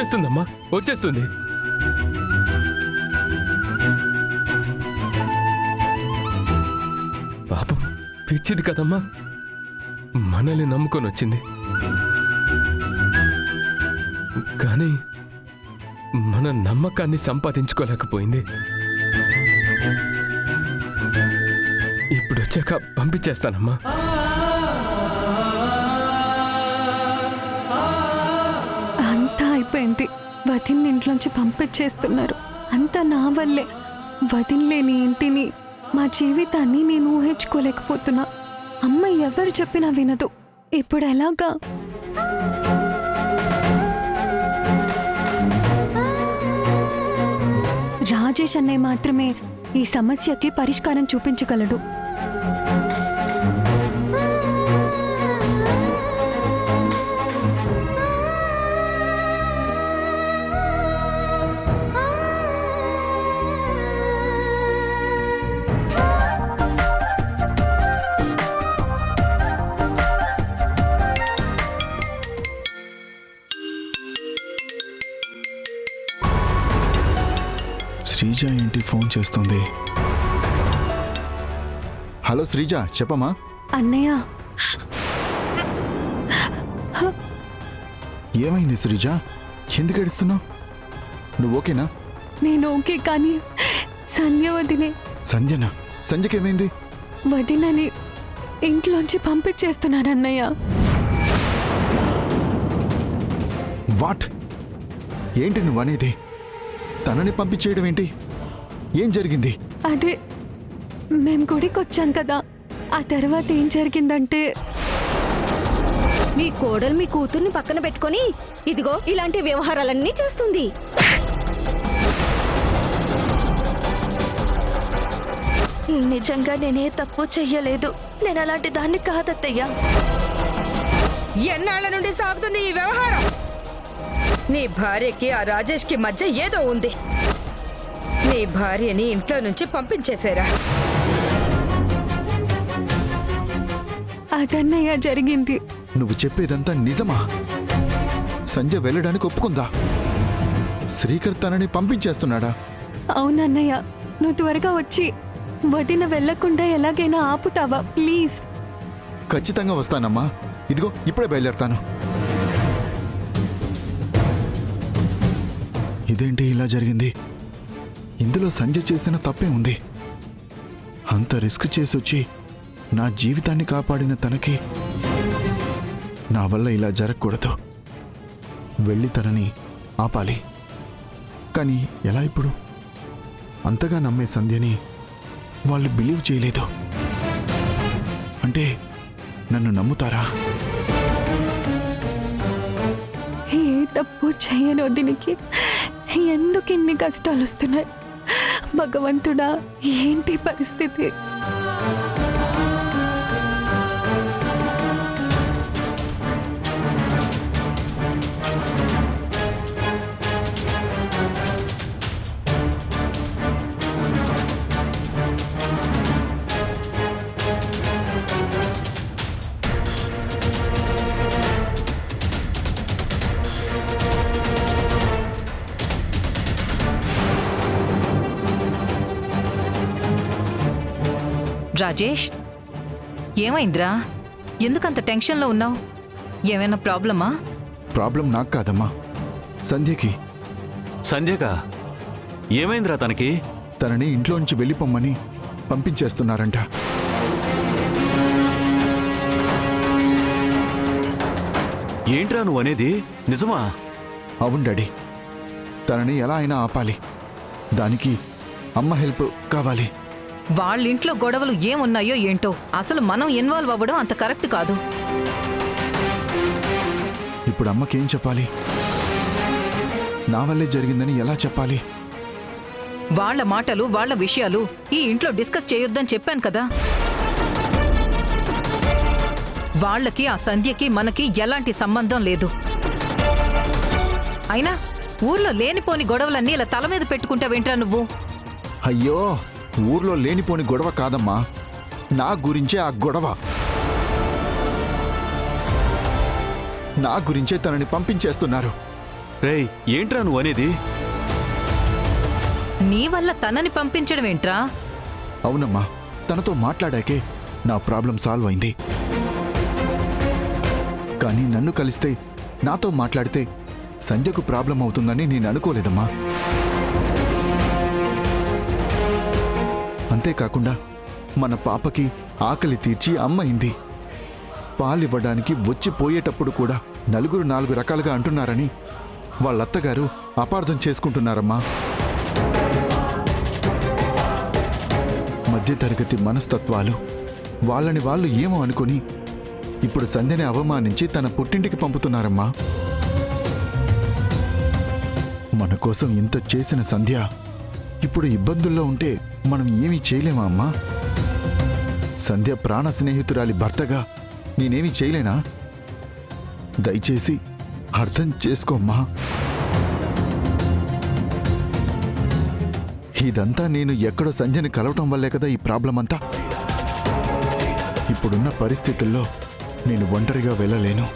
వచ్చేస్తుందమ్మా, వచ్చేస్తుంది. పాపం పిచ్చిది కదమ్మా, మనల్ని నమ్ముకొని వచ్చింది. కానీ మన నమ్మకాన్ని సంపాదించుకోలేకపోయింది. ఇప్పుడు వచ్చాక పంపించేస్తానమ్మా. అంతా అయిపోయింది. వదిన్ ఇంట్లోంచి పంపించేస్తున్నారు. అంతా నా వల్లే. వదిన్ లేని ఇంటిని, మా జీవితాన్ని నేను ఊహించుకోలేకపోతున్నా. అమ్మ ఎవరు చెప్పినా వినదు. ఇప్పుడు ఎలాగా? రాజేష్ అన్నయ్య మాత్రమే ఈ సమస్యకి పరిష్కారం చూపించగలడు. శ్రీజ ఏంటి ఫోన్ చేస్తుంది? హలో శ్రీజ, చెప్పమ్మా. అన్నయ్య, ఏమైంది శ్రీజ? ఎందుకు ఏడుస్తున్నావు? నువ్వు ఓకేనా? నేను ఓకే, కానీ సంధ్య వదిలే. సంజన? సంజకేమైంది? వదినని ఇంట్లోంచి పంపించేస్తున్నారన్నయ్య. వాట్? ఏంటి నువ్వు అనేది? తనని పంపించేయడం ఏంటి? ఏం జరిగింది? అదే, మేం గుడికి వచ్చాం కదా, ఆ తర్వాత ఏం జరిగిందంటే, మీ కోడలు మీ కూతుర్ని పక్కన పెట్టుకొని ఇదిగో ఇలాంటి వ్యవహారాలన్నీ చేస్తుంది. నిజంగా నేనే తప్పు చెయ్యలేదు. నేను అలాంటి దాన్ని కాదత్తయ్యా. ఎన్నాళ్ల నుండి సాగుతుంది ఈ వ్యవహారం? నీ భార్యకి ఆ రాజేష్కి మధ్య ఏదో ఉంది. నీ భార్యని ఇంట్లో నుంచి పంపించేశారా? అదన్నయ్య జరిగింది. నువ్వు చెప్పేదంతా నిజమా? సంజయ్ వెళ్ళడానికి ఒప్పుకుందా? శ్రీకర్ తనని పంపించేస్తున్నాడా? అవునన్నయ్య, నువ్వు త్వరగా వచ్చి వదిన వెళ్లకుండా ఎలాగైనా ఆపుతావా ప్లీజ్? ఖచ్చితంగా వస్తానమ్మా. ఇదిగో ఇప్పుడే బయలుదేరతాను. ఇదేంటి ఇలా జరిగింది? ఇందులో సంజయ్ చేసిన తప్పే ఉంది. అంత రిస్క్ చేసి వచ్చి నా జీవితాన్ని కాపాడిన తనకి నా వల్ల ఇలా జరగకూడదు. వెళ్ళి తనని ఆపాలి. కానీ ఎలా ఇప్పుడు? అంతగా నమ్మే సంధ్యని వాళ్ళు బిలీవ్ చేయలేదు అంటే నన్ను నమ్ముతారా? ఏ తప్పు చేయని వదినికి ఎందుకు ఇన్ని కష్టాలు వస్తున్నాయి? భగవంతుడా, ఏంటి పరిస్థితి? రాజేష్, ఏమైందిరా? ఎందుకంత టెన్షన్లో ఉన్నావు? ఏమైనా ప్రాబ్లమా? ప్రాబ్లం నాకు కాదమ్మా, సంధ్యకి. సంధ్యగా? ఏమైందిరా తనకి? తనని ఇంట్లోంచి వెళ్ళిపోమ్మని పంపించేస్తున్నారంట. ఏంట్రా నువ్వు అనేది? నిజమా? అవును డాడీ. తనని ఎలా అయినా ఆపాలి. దానికి అమ్మ హెల్ప్ కావాలి. వాళ్ళింట్లో గొడవలు ఏమున్నాయో ఏంటో, అసలు మనం ఇన్వాల్వ్ అవ్వడం అంత కరెక్ట్ కాదు. ఇప్పుడు అమ్మకేం చెప్పాలి? నా వల్లే జరిగిందని ఎలా చెప్పాలి? వాళ్ళ మాటలు, వాళ్ళ విషయాలు ఈ ఇంట్లో డిస్కస్ చేయొద్దని చెప్పాను కదా. వాళ్ళకి, ఆ సంధ్యకి మనకి ఎలాంటి సంబంధం లేదు. అయినా ఊర్లో లేనిపోని గొడవలన్నీ ఇలా తల మీద పెట్టుకుంటావేంట్రా నువ్వు? అయ్యో, ఊర్లో లేనిపోని గొడవ కాదమ్మా, నా గురించే ఆ గొడవ. నా గురించే తనని పంపించేస్తున్నారు. రేయ్ ఏంట్రా నువ్వు అనేది? నీ వల్ల తనని పంపించడం ఏంట్రా? అవునమ్మా, తనతో మాట్లాడాకే నా ప్రాబ్లం సాల్వ్ అయింది. కానీ నన్ను కలిస్తే, నాతో మాట్లాడితే సంధ్యకు ప్రాబ్లం అవుతుందని నేను అనుకోలేదమ్మా. అంతేకాకుండా మన పాపకి ఆకలి తీర్చి అమ్మైంది. పాలివ్వడానికి వచ్చిపోయేటప్పుడు కూడా 4 రకాలుగా అంటున్నారని వాళ్ళత్తగారు అపార్థం చేసుకుంటున్నారమ్మా. మధ్యతరగతి మనస్తత్వాలు వాళ్ళని వాళ్ళు ఏమో అనుకుని ఇప్పుడు సంధ్యని అవమానించి తన పుట్టింటికి పంపుతున్నారమ్మా. మన కోసం ఇంత చేసిన సంధ్య ఇప్పుడు ఇబ్బందుల్లో ఉంటే మనం ఏమీ చేయలేమా అమ్మా? సంధ్య ప్రాణ స్నేహితురాలి భర్తగా నేనేమీ చేయలేనా? దయచేసి అర్థం చేసుకోమ్మా. ఇదంతా నేను ఎక్కడో సంధ్యని కలవటం వల్లే కదా ఈ ప్రాబ్లం అంతా. ఇప్పుడున్న పరిస్థితుల్లో నేను ఒంటరిగా వెళ్ళలేను.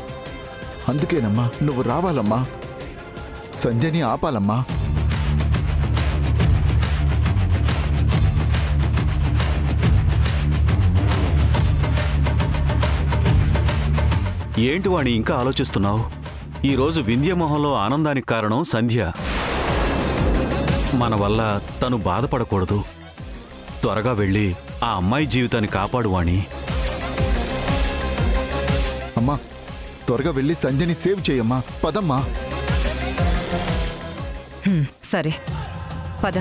అందుకేనమ్మా నువ్వు రావాలమ్మా. సంధ్యని ఆపాలమ్మా. ఏంటి వాణి ఇంకా ఆలోచిస్తున్నావు? ఈరోజు వింధ్య మొహంలో ఆనందానికి కారణం సంధ్య. మన వల్ల తను బాధపడకూడదు. త్వరగా వెళ్ళి ఆ అమ్మాయి జీవితాన్ని కాపాడు వాణి. అమ్మా, త్వరగా వెళ్ళి సంధ్యని సేవ్ చేయమ్మా. పదమ్మా. సరే పద.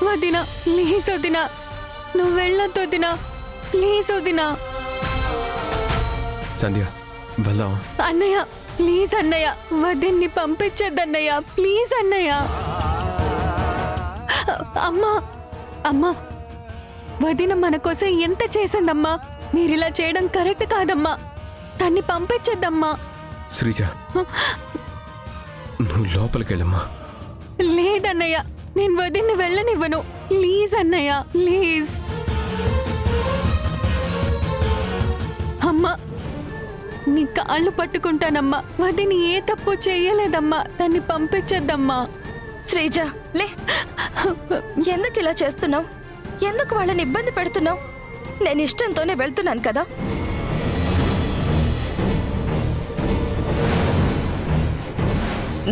వదినా, ప్లీజ్ వదినా, నువ్వు వెళ్ళొద్దు వదినా, ప్లీజ్ వదినా. సంధ్య వెళ్దాం. అన్నయ్య ప్లీజ్ అన్నయ్య, వదిన్ని పంపించద్దన్నయ్య, ప్లీజ్ అన్నయ్య. అమ్మా అమ్మా, వదిన మన కోసం ఎంత చేసిందమ్మా. మీరిలా చేయడం కరెక్ట్ కాదమ్మా. తన్ని పంపించద్దమ్మా. శ్రీజ, నువ్వు లోపలికి వెళ్ళమ్మా. లేదన్నయ్య, నేను వదిన్ని వెళ్ళనివ్వను. ప్లీజ్ అన్నయ్య, ప్లీజ్. అమ్మా, నీ కాళ్ళు పట్టుకుంటానమ్మా. వదిని ఏ తప్పు చేయలేదమ్మా. దాన్ని పంపించద్దమ్మా. శ్రీజ లే, ఎందుకు ఇలా చేస్తున్నావు? ఎందుకు వాళ్ళని ఇబ్బంది పెడుతున్నావు? నేను ఇష్టంతోనే వెళ్తున్నాను కదా.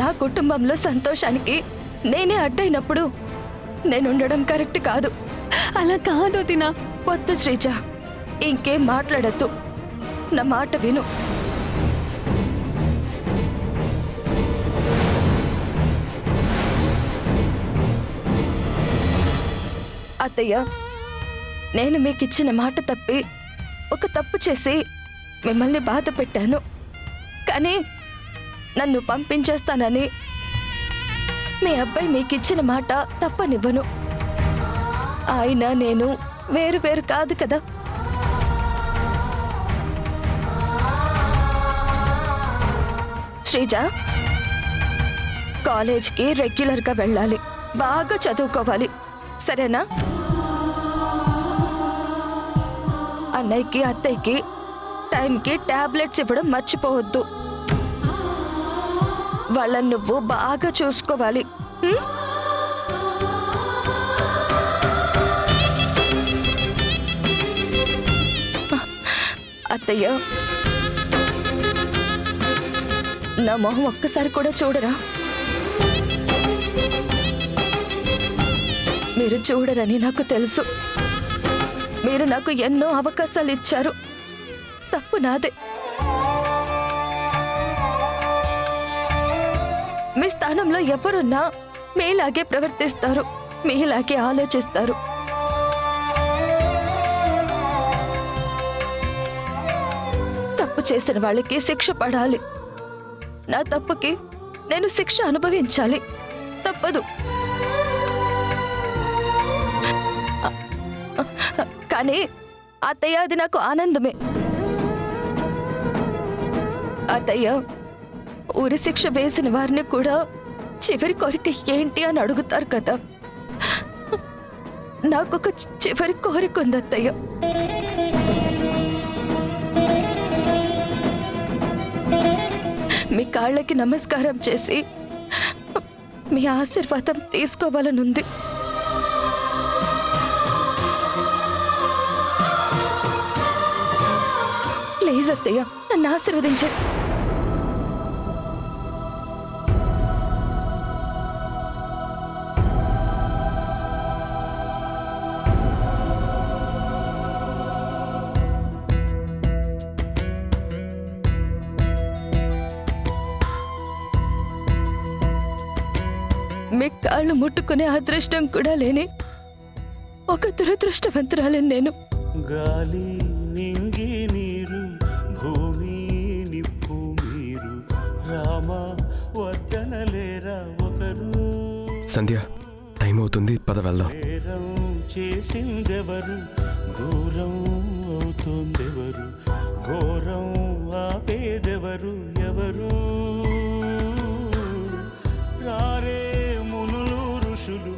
నా కుటుంబంలో సంతోషానికి నేనే అడ్డైనప్పుడు నేను ఉండడం కరెక్ట్ కాదు. అలా కాదు వదినా. వద్దు శ్రీజ, ఇంకేం మాట్లాడద్దు. నా మాట విను. అత్తయ్య, నేను మీకిచ్చిన మాట తప్పి ఒక తప్పు చేసి మిమ్మల్ని బాధ పెట్టాను. కానీ నన్ను పంపించేస్తానని మీ అబ్బాయి మీకిచ్చిన మాట తప్పనివ్వను. ఆయన నేను వేరు వేరు కాదు కదా. శ్రీజ, కాలేజ్కి రెగ్యులర్గా వెళ్ళాలి, బాగా చదువుకోవాలి, సరేనా? అన్నయ్యకి అత్తయ్యకి టైంకి టాబ్లెట్స్ ఇవ్వడం మర్చిపోవద్దు. వాళ్ళని నువ్వు బాగా చూసుకోవాలి. అత్తయ్య, నా మొహం ఒక్కసారి కూడా చూడరా? మీరు చూడరని నాకు తెలుసు. మీరు నాకు ఎన్నో అవకాశాలు ఇచ్చారు. తప్పు నాదే. మీ స్థానంలో ఎవరున్నా మీలాగే ప్రవర్తిస్తారు, మీలాగే ఆలోచిస్తారు. తప్పు చేసిన వాళ్ళకి శిక్ష పడాలి. నా తప్పుకి నేను శిక్ష అనుభవించాలి, తప్పదు. కానీ అత్తయ్య, అది నాకు ఆనందమే. అత్తయ్య, ఊరి శిక్ష వేసిన వారిని కూడా చివరి కోరిక ఏంటి అని అడుగుతారు కదా. నాకొక చివరి కోరిక ఉంది అత్తయ్య. మీ కాళ్ళకి నమస్కారం చేసి మీ ఆశీర్వాదం తీసుకోవాలనుంది. ప్లీజ్ అత్తయ్య, నన్ను ఆశీర్వదించండి. మీ కాళ్ళు ముట్టుకునే అదృష్టం కూడా లేని ఒక దురదృష్టవంతురాలని నేను. గాలి నింగి నీరు భూమి నిప్పు మీరు రామ వద్దనలేరా ఒకరు. సంధ్య, టైం అవుతుంది, పద వెళ్దాం. నేరం చేసిందెవరు, దూరం అవుతోందెవరు, ఘోరం ఆపేదెవరు, ఎవరు రారే మునులు ఋషులు,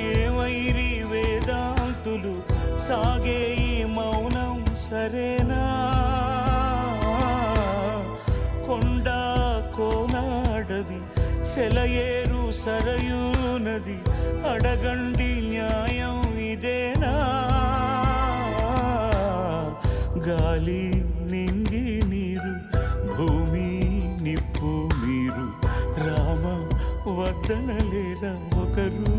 ఏమైరి వేదాంతులు, సాగే ఈ మౌనం సరేనా. కొండ కోనాడవి సెలయేరు సరయూ నది, అడగండి న్యాయం ఇదేనా. గాలి నింగి నీరు భూమి నిప్పు మీరు రామ వద్దనలేరా ఒకరు.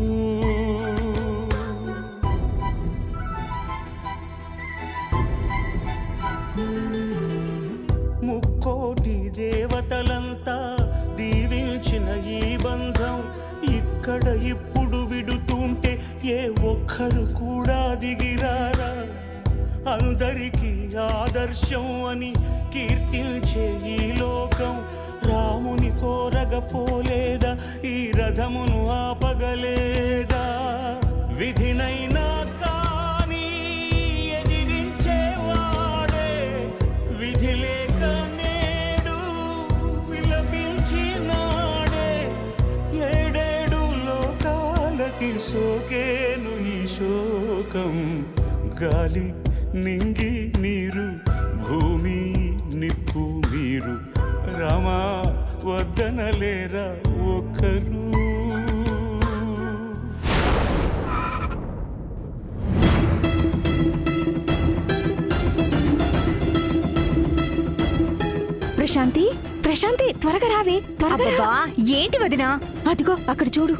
ముక్కోటి దేవతలంతా దీవించిన ఈ బంధం ఇక్కడ ఇప్పుడు విడుతుంటే ఏ ఒక్కరు కూడా దిగిరారా. అందరికీ ఆదర్శం అని కీర్తించే ఈ లోకం రాముని కోరగపోలేదా, ఈ రథమును ఆపగలేదా. విధినైనా కానీ ఎదిరించేవాడే, విధి లేక నేడు విలపించినాడే. ఏడేడు లోకాలకి సోకేను ఈ శోకం. గాలి నింగి నీరు భూమి నిప్పు మీరు రామా వద్దనలేరా ఒక్కరు. ప్రశాంతి, ప్రశాంతి, త్వరగా రావే, త్వరగా రా. ఏంటి వదినా? అదిగో అక్కడ చూడు.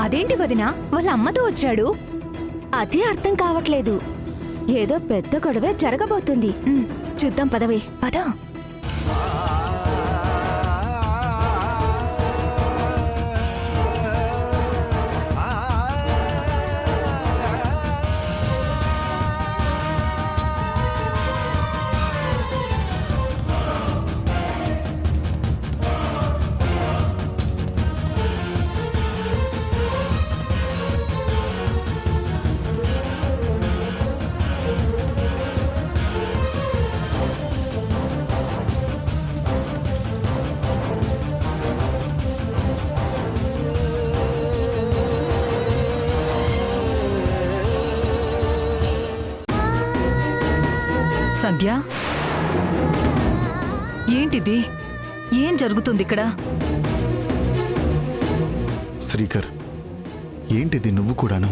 అదేంటి వదినా, వాళ్ళ అమ్మతో వచ్చాడు? అదే అర్థం కావట్లేదు. ఏదో పెద్ద గొడవే జరగబోతుంది. చూద్దాం పదవే, పద. సంధ్య, ఏంటిది? ఏం జరుగుతుంది ఇక్కడ? శ్రీకర్, ఏంటిది నువ్వు కూడాను?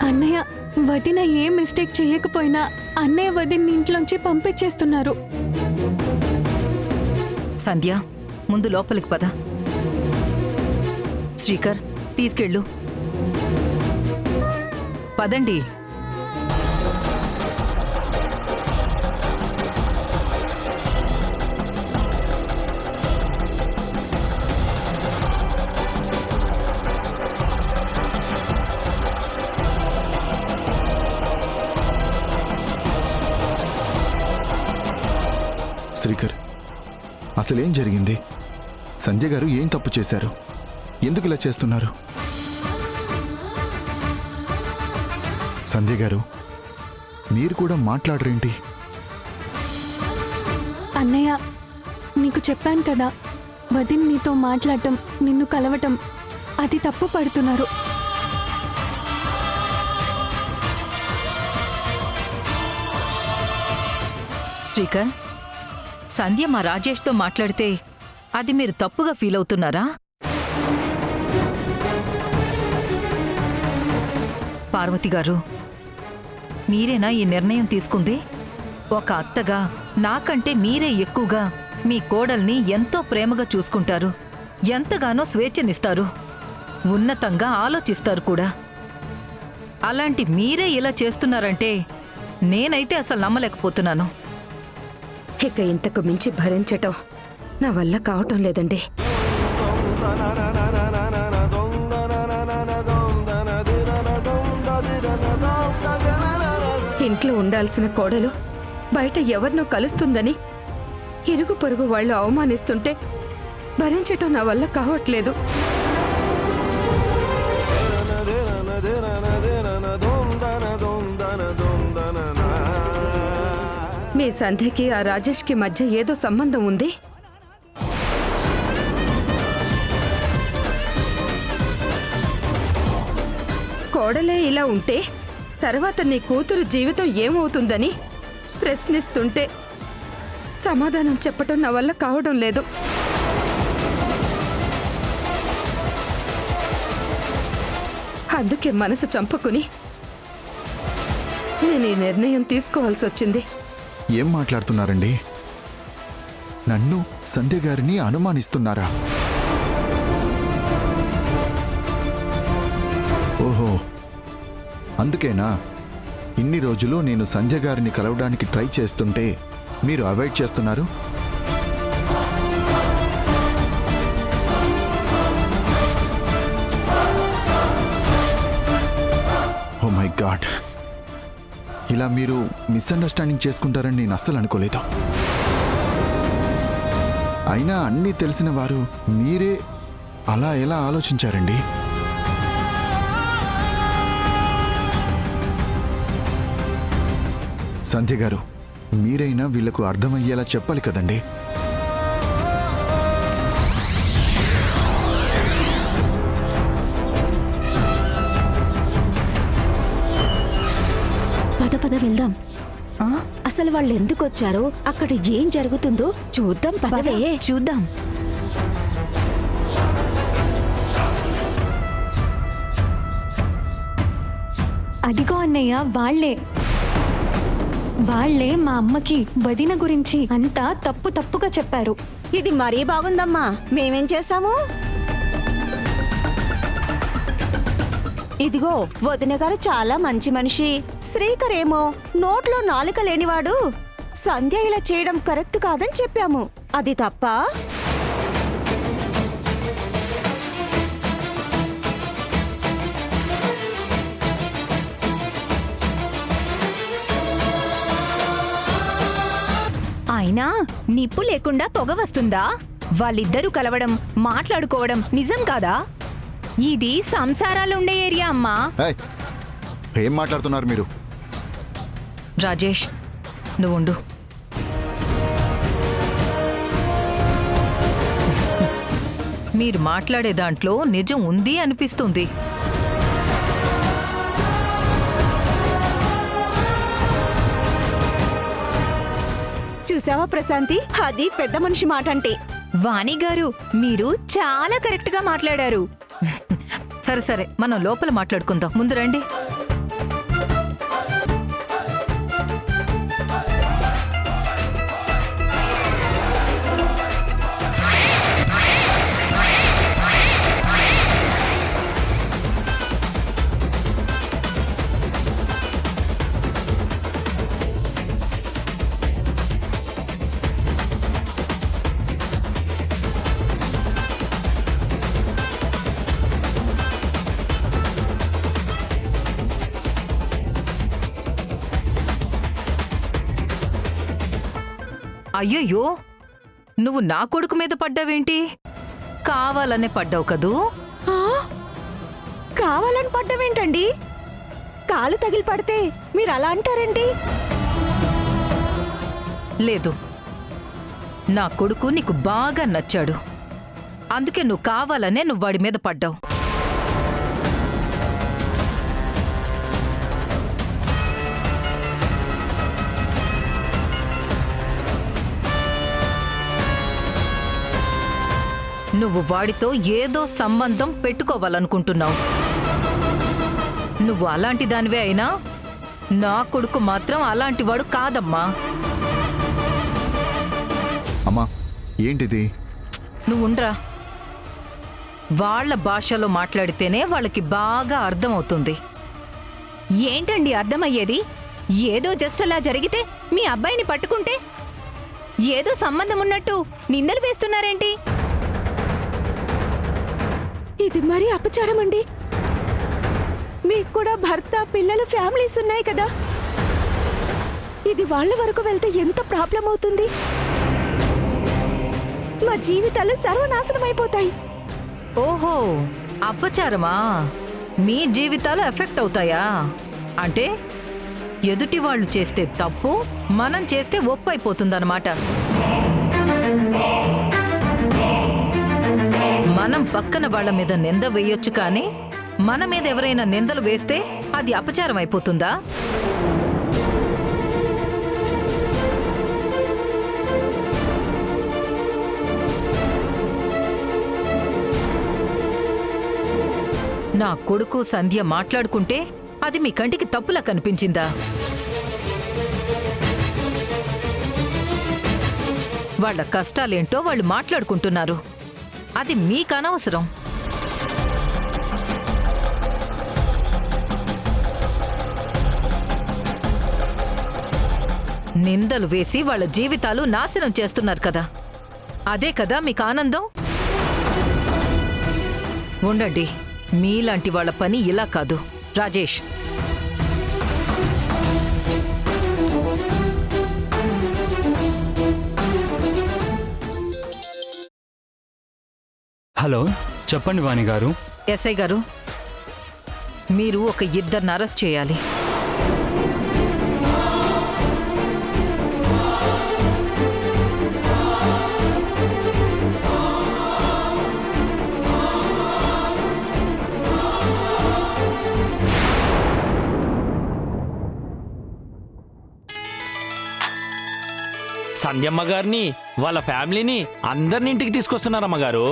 అన్నయ్య, వదిన ఏ మిస్టేక్ చేయకపోయినా అన్నయ్య వదిన్ని ఇంట్లోంచి పంపించేస్తున్నారు. సంధ్య, ముందు లోపలికి పద. శ్రీకర్, తీసుకెళ్ళు. పదండి. శ్రీకర్, అసలేం జరిగింది? సంధ్య గారు ఏం తప్పు చేశారు? ఎందుకు ఇలా చేస్తున్నారు? సంధ్య గారు, మీరు కూడా మాట్లాడరేంటి? అన్నయ్య, నీకు చెప్పాను కదా, వదిన్ నీతో మాట్లాడటం, నిన్ను కలవటం అది తప్పు పడుతున్నారు. శ్రీకర్, సంధ్య మా రాజేష్తో మాట్లాడితే అది మీరు తప్పుగా ఫీల్ అవుతున్నారా? పార్వతి గారు, మీరేనా ఈ నిర్ణయం తీసుకుంది? ఒక అత్తగా నాకంటే మీరే ఎక్కువగా మీ కోడల్ని ఎంతో ప్రేమగా చూసుకుంటారు, ఎంతగానో స్వేచ్ఛనిస్తారు, ఉన్నతంగా ఆలోచిస్తారు కూడా. అలాంటి మీరే ఇలా చేస్తున్నారంటే నేనైతే అసలు నమ్మలేకపోతున్నాను. ఇక ఇంతకు మించి భరించటం నా వల్ల కావటం లేదండి. ఇంట్లో ఉండాల్సిన కోడలు బయట ఎవరినో కలుస్తుందని ఇరుగు పొరుగు వాళ్ళు అవమానిస్తుంటే భరించటం నా వల్ల కావట్లేదు. మీ సంధ్యకి ఆ రాజేష్కి మధ్య ఏదో సంబంధం ఉంది. కోడలే ఇలా ఉంటే తర్వాత నీ కూతురు జీవితం ఏమవుతుందని ప్రశ్నిస్తుంటే సమాధానం చెప్పటం నా వల్ల కావడం లేదు. అందుకే మనసు చంపుకుని నేను ఈ నిర్ణయం తీసుకోవాల్సి వచ్చింది. ఏం మాట్లాడుతున్నారండి? నన్ను సంధ్య గారిని అనుమానిస్తున్నారా? ఓహో, అందుకేనా ఇన్ని రోజులు నేను సంధ్య గారిని కలవడానికి ట్రై చేస్తుంటే మీరు అవాయిడ్ చేస్తున్నారు? ఓ మై గాడ్, ఇలా మీరు మిస్అండర్స్టాండింగ్ చేసుకుంటారని నేను అస్సలు అనుకోలేదు. అయినా అన్నీ తెలిసిన వారు మీరే అలా ఎలా ఆలోచించారండి? సంధ్య గారు, మీరైనా వీళ్లకు అర్థమయ్యేలా చెప్పాలి కదండి. పద పద వెళ్దాం. అసలు వాళ్ళు ఎందుకు వచ్చారో, అక్కడ ఏం జరుగుతుందో చూద్దాం. పదవే, చూద్దాం. అదిగో అన్నయ్య, వాళ్ళే మా అమ్మకి వదిన గురించి అంతా తప్పుగా చెప్పారు. ఇది మరీ బాగుందమ్మా. మేమేం చేశాము? ఇదిగో, వదిన గారు చాలా మంచి మనిషి, శ్రీకర్ ఏమో నోట్లో నాలుక లేనివాడు. సంధ్య ఇలా చేయడం కరెక్ట్ కాదని చెప్పాము. అది తప్ప? అయినా నిప్పు లేకుండా పొగ వస్తుందా? వాళ్ళిద్దరూ కలవడం, మాట్లాడుకోవడం నిజం కాదా? ఇది సంసారాలుండే ఏరియా అమ్మా. ఏయ్, ఏం మాట్లాడుతున్నారు మీరు? రాజేష్, నువ్వుండు. మీరు మాట్లాడే దాంట్లో నిజం ఉంది అనిపిస్తుంది. చూసావా ప్రశాంతి, అది పెద్ద మనిషి మాట అంటే. వాణి గారు, మీరు చాలా కరెక్ట్ గా మాట్లాడారు. సరే సరే, మనం లోపల మాట్లాడుకుందాం. ముందు రండి. అయ్యయ్యో, నువ్వు నా కొడుకు మీద పడ్డావేంటి? కావాలనే పడ్డావు కదూ? కావాలని పడ్డమేంటండి? కాలు తగిలి పడితే మీరు అలా అంటారండి? లేదు, నా కొడుకు నీకు బాగా నచ్చాడు. అందుకే నువ్వు కావాలనే నువ్వు వాడి మీద పడ్డావు. నువ్వు వాడితో ఏదో సంబంధం పెట్టుకోవాలనుకుంటున్నావు. నువ్వు అలాంటి దానివే అయినా నా కొడుకు మాత్రం అలాంటివాడు కాదమ్మా. అమ్మా, ఏంటిది? నువ్వుండ్రా. వాళ్ళ భాషలో మాట్లాడితేనే వాళ్ళకి బాగా అర్థమవుతుంది. ఏంటండి అర్థమయ్యేది? ఏదో జస్ట్ అలా జరిగితే మీ అబ్బాయిని పట్టుకుంటే ఏదో సంబంధం ఉన్నట్టు నిందలు వేస్తున్నారేంటి? ఇది మరీ అపచారం అండి. మీకు కూడా భర్త, పిల్లలు, ఫ్యామిలీస్ ఉన్నాయి కదా. ఇది వాళ్ళ వరకు వెళ్తే ఎంత ప్రాబ్లం అవుతుంది? మా జీవితాలు సర్వనాశనం అయిపోతాయి. ఓహో, అపచారమా? మీ జీవితాలు ఎఫెక్ట్ అవుతాయా? అంటే ఎదుటి వాళ్ళు చేస్తే తప్పు, మనం చేస్తే ఒప్పు అయిపోతుందన్నమాట. మనం పక్కన వాళ్ళ మీద నింద వేయొచ్చు, కానీ మన మీద ఎవరైనా నిందలు వేస్తే అది అపచారం అయిపోతుందా? నా కొడుకు సంధ్య మాట్లాడుకుంటే అది మీ కంటికి తప్పులా కనిపించిందా? వాళ్ళ కష్టాలేంటో వాళ్ళు మాట్లాడుకుంటున్నారు. అది మీకు అనవసరం. నిందలు వేసి వాళ్ళ జీవితాలు నాశనం చేస్తున్నారు కదా, అదే కదా మీకు ఆనందం? ఉండండి, మీలాంటి వాళ్ళ పని ఇలా కాదు. రాజేష్, హలో, చెప్పండి వాణి గారు. ఎస్ఐ గారు, మీరు ఒక 2 అరెస్ట్ చేయాలి. సంధ్యమ్మ గారిని, వాళ్ళ ఫ్యామిలీని అందరిని ఇంటికి తీసుకొస్తున్నారమ్మగారు.